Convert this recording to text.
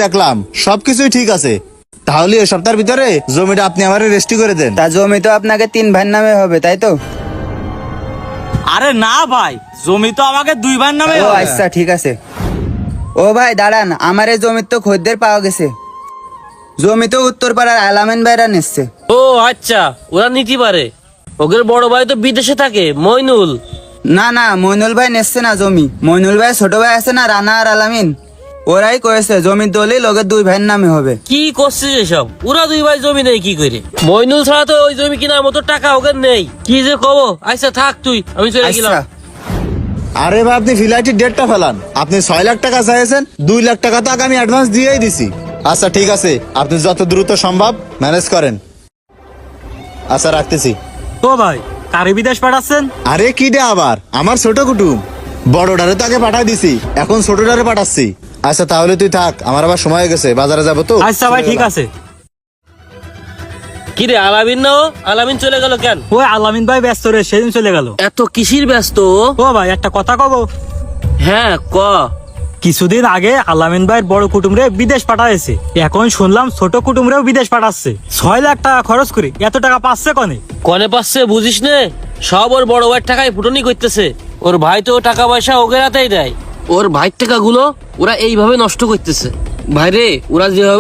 দেখলাম সবকিছুই ঠিক আছে, তাহলে এই সপ্তাহের ভিতরে জমিটা আপনি আমার রেজিস্ট্রি করে দেন। তা জমি তো আপনাকে 3 ভাইয়ের নামে হবে, তাই তো? আরে না ভাই, জমি তো আমাকে 2 ভাইয়ের নামে ও হবে। আচ্ছা, ঠিক আছে। ও ভাই দাঁড়ান, আমার এই জমির তো খদ্দের পাওয়া গেছে। জমি তো উত্তরপাড়ার আলামিন ভাইরা নিচ্ছে। ও আচ্ছা, ওরা নিতে পারে। ওদের বড় ভাই তো বিদেশে থাকে, মইনুল। না না, মইনুল ভাই নিচ্ছে না জমি। মইনুল ভাই ছোট ভাই আছে না, রানা আর আলামিন, ওরাই কয়েছে জমির দলিল ওদের 2 ভাইয়ের নামে হবে। কি করছিস এসব? ওরা 2 ভাই জমি নেই কি করে? মইনুল ছাড়া তো ওই জমি কেনার মতো টাকা ওদের নেই। কি যে কব? আচ্ছা থাক তুই, আমি চলে গেলাম। আচ্ছা, আরে ভাই আপনি ফ্লাইটের ডেটটা ফেলান। আপনি 6 লাখ টাকা চাইছেন, 2 লাখ টাকা তো আগে আমি অ্যাডভান্স দিয়েই দিছি। আচ্ছা ঠিক আছে, আপনি যত দ্রুত সম্ভব ম্যানেজ করেন। আচ্ছা রাখতেছি। ও ভাই, কারে বিদেশ পাঠাচ্ছেন? আরে কি রে আবার, আমার ছোট কুটুম। বড়ডারে তো আগে পাঠাই দিছি, এখন ছোটডারে পাঠাচ্ছি। আচ্ছা তাহলে তুই থাক, আমার আবার সময় হয়ে গেছে, বাজারে যাবো তো। আচ্ছা ভাই ঠিক আছে। কি রে আলামিন না ও? আলামিন চলে গেল কেন? ওই আলামিন ভাই ব্যস্ত রে, সেদিন চলে গেল। এত কিসির ব্যস্ত ও? ও ভাই একটা কথা কব। হ্যাঁ ক। কিছুদিন আগে আলামিন ভাইয়ের বড় কুটুমরে বিদেশ পাঠাইছে, এখন শুনলাম ছোট কুটুমরেও বিদেশ পাঠাচ্ছে। 6 লাখ টাকা খরচ করে এত টাকা পাচ্ছে কনে? কনে পাচ্ছে বুঝিস নে? সব ওর বড় ভাইয়ের টাকায় ফুটনি করতেছে। ওর ভাই তো টাকা পয়সা ওকে হাতেই দেয়। ওর ভাইয়ের টাকাগুলো ওরা এইভাবে নষ্ট করতেছে। ভাইরে, ওরা যেভাবে